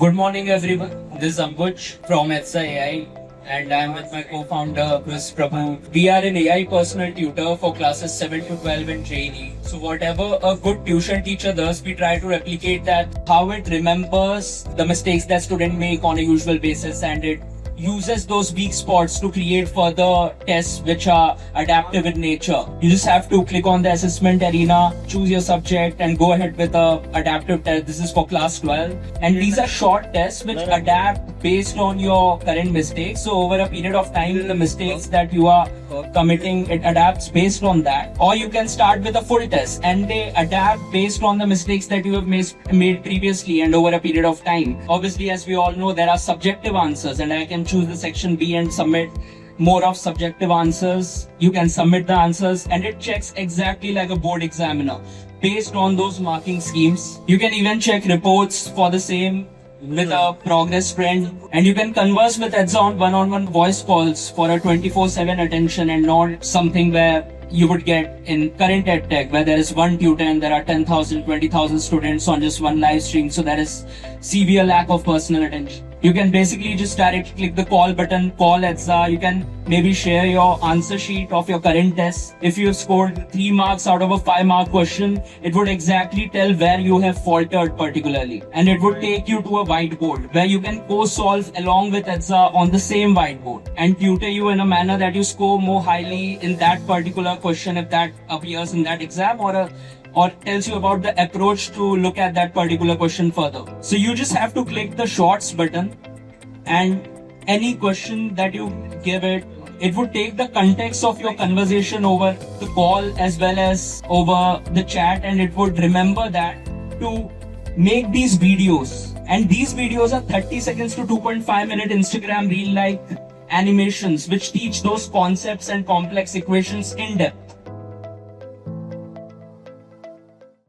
Good morning, everyone. This is Ambuj from Etsa AI, and I'm with my co-founder Chris Prabhu. We are an AI personal tutor for classes 7 to 12 in JEE. So whatever a good tuition teacher does, we try to replicate that, how it remembers the mistakes that students make on a usual basis, and it uses those weak spots to create further tests which are adaptive in nature. You just have to click on the assessment arena, choose your subject, and go ahead with a adaptive test. This is for class 12, and these are short tests which adapt based on your current mistakes. So over a period of time, the mistakes that you are committing, it adapts based on that. Or you can start with a full test and they adapt based on the mistakes that you have made previously and over a period of time. Obviously, as we all know, there are subjective answers, and I can choose the section B and submit more of subjective answers. You can submit the answers and it checks exactly like a board examiner based on those marking schemes. You can even check reports for the same with a progress trend, and you can converse with Edza on one-on-one voice calls for a 24/7 attention, and not something where you would get in current EdTech where there is one tutor and there are 10,000, 20,000 students on just one live stream. So there is severe lack of personal attention. You can basically just directly click the call button, call Edza. You can maybe share your answer sheet of your current test. If you have scored 3 marks out of a 5-mark question, it would exactly tell where you have faltered particularly. And it would take you to a whiteboard where you can co-solve along with Edza on the same whiteboard and tutor you in a manner that you score more highly in that particular question if that appears in that exam, or tells you about the approach to look at that particular question further. So you just have to click the shorts button, and any question that you give it, it would take the context of your conversation over the call as well as over the chat, and it would remember that to make these videos. And these videos are 30 seconds to 2.5-minute Instagram reel like animations which teach those concepts and complex equations in depth.